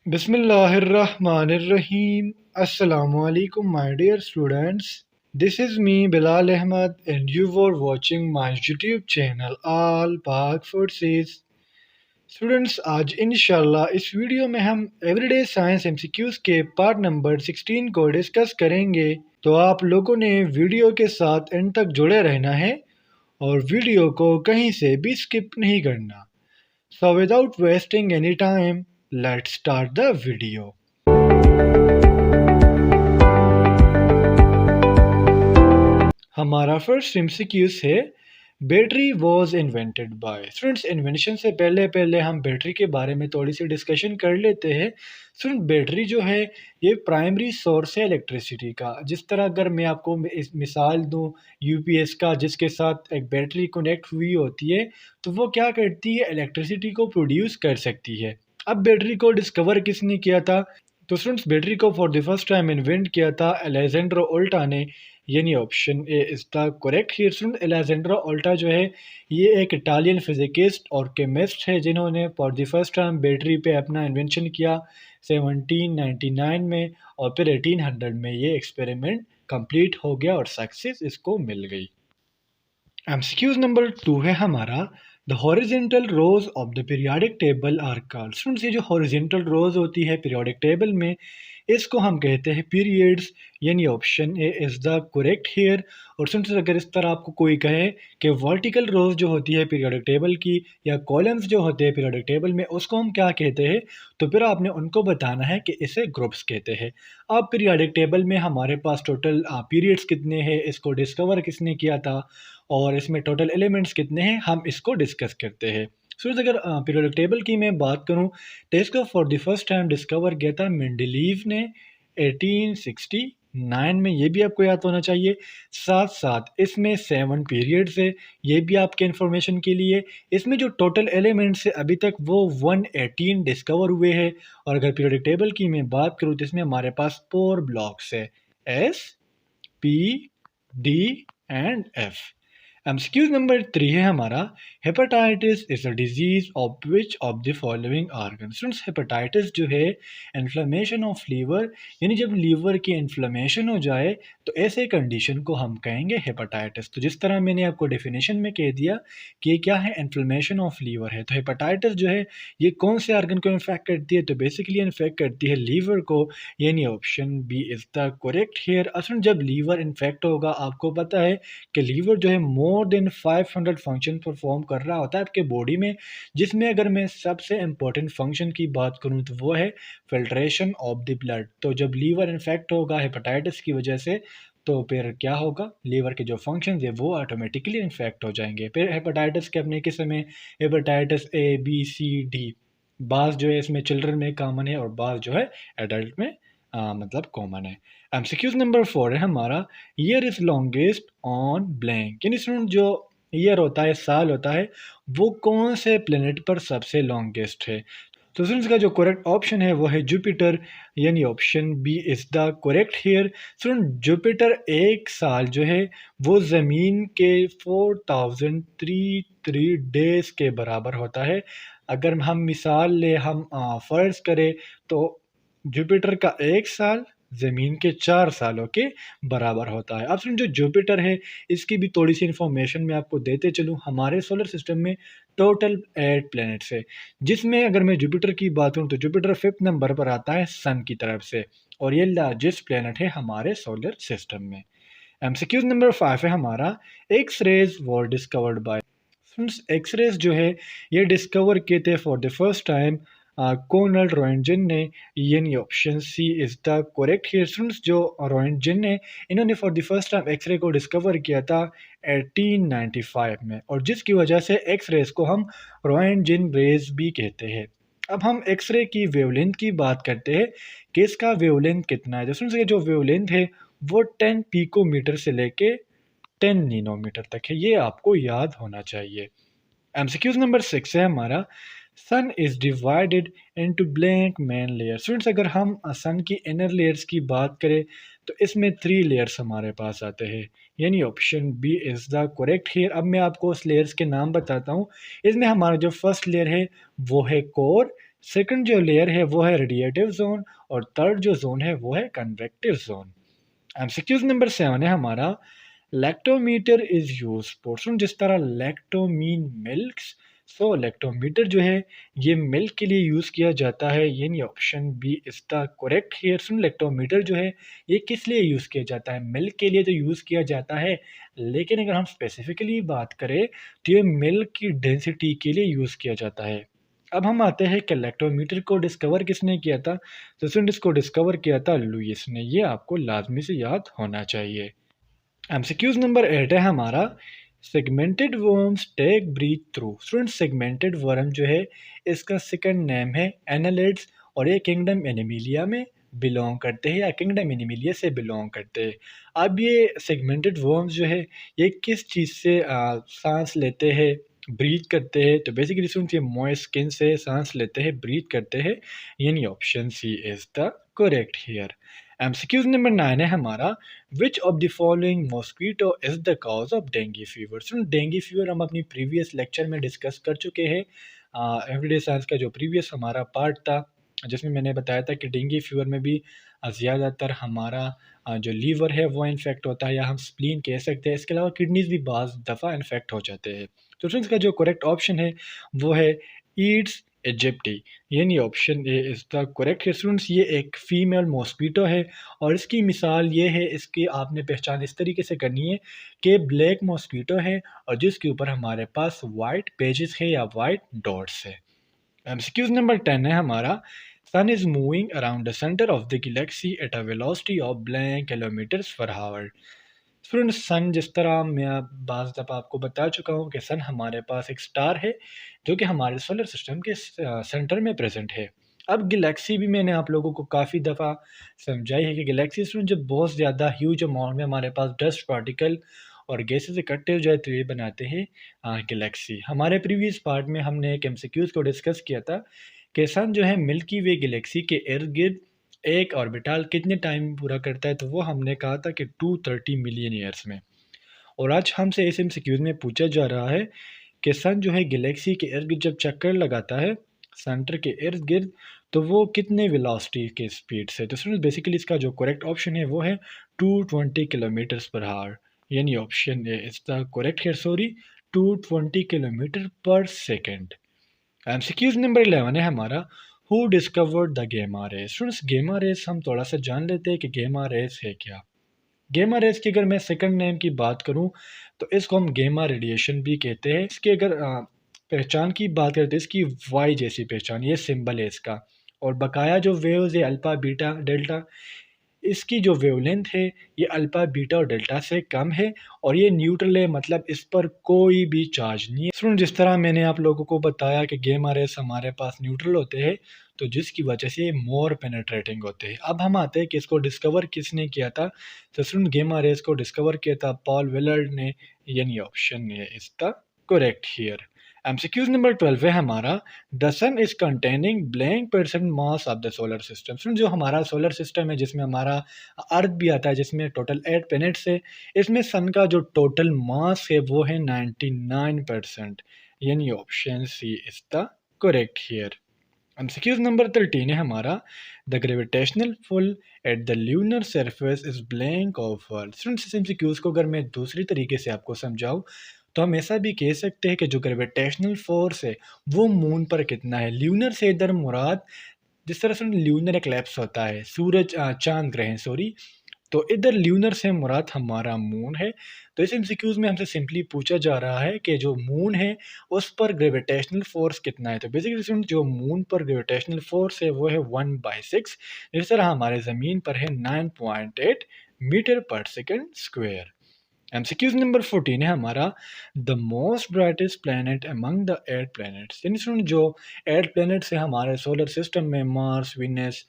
Bismillahirrahmanirrahim. Assalamu alaikum, my dear students. This is me, Bilal Ahmed, and you were watching my YouTube channel All Pak Forces. Students आज इंशाल्लाह इस video में हम everyday science MCQs के part number 16 को discuss करेंगे। तो आप लोगों ने वीडियो के साथ एंड तक जुड़े रहना है और वीडियो को कहीं से भी स्किप नहीं करना। So without wasting any time, let's start the video. हमारा फर्स्ट एमसीक्यूज है battery was invented by. Students invention से पहले हम बैटरी के बारे में थोड़ी सी डिस्कशन कर लेते हैं। स्टूडेंट बैटरी जो है ये प्राइमरी सोर्स है इलेक्ट्रिसिटी का। जिस तरह अगर मैं आपको इस मिसाल दूं यूपीएस का जिसके साथ एक बैटरी कनेक्ट हुई होती है तो वो क्या करती है, इलेक्ट्रिसिटी को प्रोड्यूस कर सकती है। अब बैटरी को डिस्कवर किसने किया था? तो स्टूडेंट्स बैटरी को for the first time invent किया था अलेजेंड्रो ओल्टा ने, यानी option A is the correct here. Student Alessandro Volta जो है ये एक इटालियन फिजिकिस्ट और केमिस्ट है जिन्होंने for the first time battery पे अपना इन्वेंशन किया 1799 में, और फिर 1800 में ये एक्सपेरिमेंट कंप्लीट हो गया और सक्सेस इसको मिल गई। एमसीक्यूज नंबर 2 है हमारा the horizontal rows of the periodic table are called. Students ये जो हॉरिजेंटल रोज होती है पीरियोडिक टेबल में इसको हम कहते हैं पीरियड्स, यानी option A is the correct here. और स्टूडेंट्स अगर इस तरह आपको कोई कहे कि वर्टिकल रोज जो होती है पीरियोडिक टेबल की या कॉलम्स जो होते हैं पीरियोडिक टेबल में उसको हम क्या कहते हैं, तो फिर आपने उनको बताना है कि इसे ग्रुप्स कहते हैं। अब पीरियोडिक टेबल में हमारे पास टोटल पीरियड्स कितने हैं, इसको डिस्कवर किसने किया था और इसमें टोटल एलिमेंट्स कितने हैं, हम इसको डिस्कस करते हैं। सो अगर पीरियोडिक टेबल की मैं बात करूं तो इसको for the first time discover किया था मेंडलीव ने 1869 में, ये भी आपको याद होना चाहिए। साथ साथ इसमें 7 पीरियड्स है, ये भी आपके इंफॉर्मेशन के लिए। इसमें जो टोटल एलिमेंट्स है अभी तक वो 118 डिस्कवर हुए हैं। और अगर पीरियोडिक टेबल की मैं बात करूँ तो इसमें हमारे पास 4 ब्लॉक्स है, S, P, D and F. MCQs number 3 है हमारा hepatitis is a disease of which of the following organ. Students hepatitis जो है इन्फ्लेमेशन ऑफ लीवर, यानी जब लीवर की इन्फ्लेमेशन हो जाए तो ऐसे कंडीशन को हम कहेंगे हेपेटाइटिस। तो जिस तरह मैंने आपको डेफिनेशन में कह दिया कि ये क्या है, इन्फ्लेमेशन ऑफ लीवर है। तो हेपेटाइटिस जो है ये कौन से ऑर्गन को इन्फेक्ट करती है, तो बेसिकली इन्फेक्ट करती है लीवर को, यानी option B is the correct here. असल जब लीवर इन्फेक्ट होगा आपको पता है कि लीवर जो है मोर देन 500 फंक्शन परफॉर्म कर रहा होता है आपके बॉडी में, जिसमें अगर मैं सबसे इंपॉर्टेंट फंक्शन की बात करूं तो वो है फिल्ट्रेशन ऑफ द ब्लड। तो जब लीवर इन्फेक्ट होगा हेपेटाइटिस की वजह से तो फिर क्या होगा, लीवर के जो फंक्शंस है वो ऑटोमेटिकली इन्फेक्ट हो जाएंगे। फिर हेपेटाइटिस के अपने किस्म में hepatitis A B C D, बाज जो है इसमें चिल्ड्रन में कॉमन है और बाज जो है एडल्ट में मतलब कॉमन है। एमसीक्यूज नंबर 4 है हमारा year is longest on blank, यानी स्टूडेंट जो ईयर होता है, साल होता है, वो कौन से प्लेनेट पर सबसे लॉन्गेस्ट है। तो स्टूडेंट्स का जो करेक्ट ऑप्शन है वो है जुपिटर, यानी option B is the correct here. Student Jupiter एक साल जो है वो ज़मीन के 4033 डेज के बराबर होता है। अगर हम मिसाल ले, हम फ़र्ज़ करें तो जुपिटर का एक साल ज़मीन के 4 सालों के बराबर होता है। अब सुन जो जुपिटर है इसकी भी थोड़ी सी इन्फॉर्मेशन मैं आपको देते चलूँ। हमारे सोलर सिस्टम में टोटल 8 प्लैनेट्स है, जिसमें अगर मैं जुपिटर की बात करूँ तो जुपिटर 5th नंबर पर आता है सन की तरफ से, और ये लार्जेस्ट प्लैनेट है हमारे सोलर सिस्टम में। एमसीक्यूज नंबर 5 है हमारा X rays were discovered by. X rays जो है ये डिस्कवर किए थे for the first time Conrad Roentgen ने, यानी option C is the correct here. Students जो रोएंटजन ने इन्होंने for the first time X ray को डिस्कवर किया था 1895 में, और जिसकी वजह से एक्सरेज को हम रोएंटजन रेज भी कहते हैं। अब हम एक्सरे की वेवलेंथ की बात करते हैं कि इसका वेवलेंथ कितना है। तो जो वेवलेंथ है वो 10 पिकोमीटर से लेके 10 नैनोमीटर तक है, ये आपको याद होना चाहिए। एमसीक्यूज नंबर 6 है हमारा sun is divided into blank main layer. Students अगर हम सन की इनर लेयर्स की बात करें तो इसमें 3 लेयर्स हमारे पास आते हैं, यानी option B is the correct here. अब मैं आपको उस लेयर्स के नाम बताता हूँ। इसमें हमारा जो फर्स्ट लेयर है वो है कोर, सेकंड जो लेयर है वो है रेडिएटिव जोन, और थर्ड जो जोन है वो है कन्वेक्टिव जोन। एमसीक्यूज नंबर 7 है हमारा, लैक्टोमीटर इज यूज फॉर, सुन जिस तरह लैक्टो मीन मिल्क्स, सो लैक्टोमीटर जो है ये मिल्क के लिए यूज़ किया जाता है, यानी option B is the correct here. सुन लैक्टोमीटर जो है ये किस लिए यूज़ किया जाता है, मिल्क के लिए तो यूज़ किया जाता है, लेकिन अगर हम स्पेसिफिकली बात करें तो ये मिल्क की डेंसिटी के लिए यूज़ किया जाता है। अब हम आते हैं कि लैक्टोमीटर को डिस्कवर किसने किया था, तो सुन इसको डिस्कवर किया था लुईस ने, ये आपको लाजमी से याद होना चाहिए। एमसीक्यूज नंबर 8 है हमारा, segmented worms take breath through. Student segmented worm जो है इसका सेकंड नेम है एनालिड्स, और ये किंगडम एनिमिलिया में बिलोंग करते हैं या किंगडम एनिमिलिया से बिलोंग करते हैं। अब ये सेगमेंटेड वर्म्स जो है ये किस चीज़ से सांस लेते हैं, ब्रीथ करते हैं, तो बेसिकली सुन ये मॉइस्ट स्किन से सांस लेते हैं, ब्रीथ करते हैं, यानी option C is the correct here. MCQs number 9 है हमारा, which of the following mosquito is the cause of dengue fever. सुन डेंगू फीवर हम अपनी प्रीवियस लेक्चर में डिस्कस कर चुके हैं, एवरीडे साइंस का जो प्रीवियस हमारा पार्ट था, जिसमें मैंने बताया था कि डेंगू फीवर में भी ज़्यादातर हमारा जो लीवर है वो इन्फेक्ट होता है, या हम स्प्लीन कह सकते हैं, इसके अलावा किडनीज भी बाज़ दफ़ा इन्फेक्ट हो जाते हैं। तो फ्रेंड्स इसका जो करेक्ट ऑप्शन है वो है ईड्स इजिप्टी, यानी option A is the correct है। स्टूडेंट्स ये एक फ़ीमेल मॉस्किटो है, और इसकी मिसाल ये है, इसकी आपने पहचान इस तरीके से करनी है कि ब्लैक मॉस्किटो है और जिसके ऊपर हमारे पास वाइट पेजेस है या वाइट डॉट्स है। एमसीक्यूज नंबर 10 है हमारा, sun is moving around the centre of the galaxy at a velocity of blank kilometres per hour. Student सन जिस तरह मैं बाज़ दफ़ा आपको बता चुका हूँ कि सन हमारे पास एक स्टार है जो कि हमारे सोलर सिस्टम के सेंटर में प्रेजेंट है। अब गैलेक्सी भी मैंने आप लोगों को काफ़ी दफ़ा समझाई है कि गैलेक्सी स्टूडेंट जब बहुत ज़्यादा ह्यूज अमाउंट में हमारे पास डस्ट पार्टिकल और गैसेस इकट्ठे हो जाए तो ये बनाते हैं गैलेक्सी। हमारे प्रीवियस पार्ट में हमने एक एमसीक्यूज़ को डिस्कस किया था कि सन जो है मिल्की वे गैलेक्सी के इर्द गिर्द एक ऑर्बिटल कितने टाइम पूरा करता है, तो वो हमने कहा था कि 230 मिलियन ईयर्स में। और आज हमसे इस एमसीक्यूज में पूछा जा रहा है कि सन जो है गैलेक्सी के इर्द गिर्द जब चक्कर लगाता है सेंटर के इर्द गिर्द, तो वो कितने वेलोसिटी के स्पीड से, तो स्टूडेंट्स बेसिकली इसका जो करेक्ट ऑप्शन है वो है 220 किलोमीटर्स पर आवर, यानी option A is the correct है, सॉरी 220 किलोमीटर पर सेकेंड। एमसीक्यूज नंबर 11 है हमारा, हु डिस्कवर्ड द गेमा रेस। स्टूडेंट्स गेमा रेस हम थोड़ा सा जान लेते हैं कि गेमा रेस है क्या। गेमा रेस की अगर मैं सेकंड नेम की बात करूं तो इसको हम गेमा रेडिएशन भी कहते हैं। इसके अगर पहचान की बात करते हैं, इसकी वाई जैसी पहचान, ये सिंबल है इसका, और बकाया जो वेव्स है अल्फा बीटा डेल्टा, इसकी जो वेवलेंथ है ये अल्फा बीटा और डेल्टा से कम है, और ये न्यूट्रल है, मतलब इस पर कोई भी चार्ज नहीं है। सुन जिस तरह मैंने आप लोगों को बताया कि गेमा रेस हमारे पास न्यूट्रल होते हैं, तो जिसकी वजह से ये मोर पेनेट्रेटिंग होते हैं। अब हम आते हैं कि इसको डिस्कवर किसने किया था, तो सुन गेमा रेस को डिस्कवर किया था पॉल विलर्ड ने, यानी option A is the correct here. MCQs number 12 है हमारा, the sun is containing blank percent mass of the solar system. जो हमारा सोलर सिस्टम है जिसमें हमारा अर्थ भी आता है, जिसमें टोटल 8 प्लैनेट्स है, इसमें सन का जो टोटल मास है वो है 99%, यानी option C is the correct here. MCQs number 13 है हमारा, the gravitational pull at the lunar surface is blank of earth. Students इस एमसीक्यूज को अगर मैं दूसरी तरीके से आपको समझाऊं तो हम ऐसा भी कह सकते हैं कि जो ग्रेविटेशनल फोर्स है वो मून पर कितना है। ल्यूनर से इधर मुराद, जिस तरह से ल्यूनर एक्लिप्स होता है, सूरज चांद ग्रहण सॉरी, तो इधर ल्यूनर से मुराद हमारा मून है। तो इस एमसीक्यूज में हमसे सिंपली पूछा जा रहा है कि जो मून है उस पर ग्रेविटेशनल फोर्स कितना है। तो बेसिकली जो मून पर ग्रेविटेशनल फोर्स है वो है 1/6, जिस तरह हमारे ज़मीन पर है 9.8 मीटर पर सेकेंड स्क्वेयर। एमसीक्यूज नंबर 14 है हमारा, the most brightest planet among the 8 planets. यानी सुन जो 8 प्लैनेट्स है हमारे सोलर सिस्टम में, मार्स, विनस,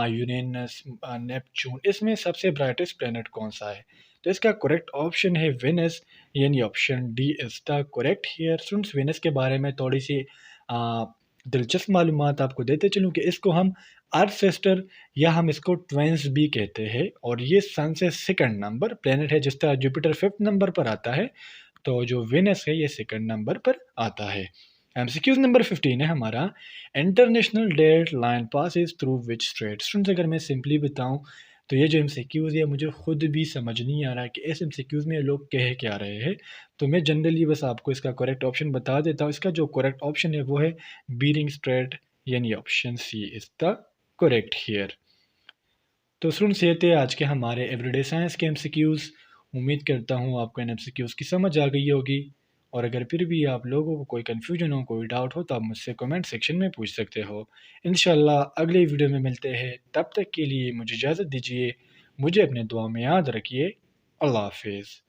यूरेनस, नेपच्यून, इसमें सबसे ब्राइटेस्ट प्लैनेट कौन सा है, तो इसका करेक्ट ऑप्शन है विनस, यानी option D is the correct here. Students Venus के बारे में थोड़ी सी दिलचस्प मालूमात आपको देते चलूँ कि इसको हम अर्थ सिस्टर या हम इसको ट्वेंस भी कहते हैं, और ये सन से सेकंड नंबर प्लेनेट है। जिस तरह जुपिटर 5th नंबर पर आता है, तो जो वेनस है ये सेकंड नंबर पर आता है। एमसीक्यूज नंबर 15 है हमारा, international date line passes through which strait. Students अगर मैं सिंपली बताऊं तो ये जो एमसीक्यूज है मुझे खुद भी समझ नहीं आ रहा है कि इस एमसीक्यूज में ये लोग कह क्या रहे हैं। तो मैं जनरली बस आपको इसका करेक्ट ऑप्शन बता देता हूँ। इसका जो करेक्ट ऑप्शन है वो है बीरिंग स्ट्रेट, यानी option C is the correct here. तो स्टूडेंट्स ये थे आज के हमारे एवरीडे साइंस के एमसीक्यूज़। उम्मीद करता हूँ आपको इन एमसीक्यूज़ की समझ आ गई होगी। और अगर फिर भी आप लोगों को कोई कन्फ्यूजन हो, कोई डाउट हो, तो आप मुझसे कमेंट सेक्शन में पूछ सकते हो। इंशाल्लाह अगले वीडियो में मिलते हैं, तब तक के लिए मुझे इजाज़त दीजिए। मुझे अपने दुआ में याद रखिए। अल्लाह हाफिज़।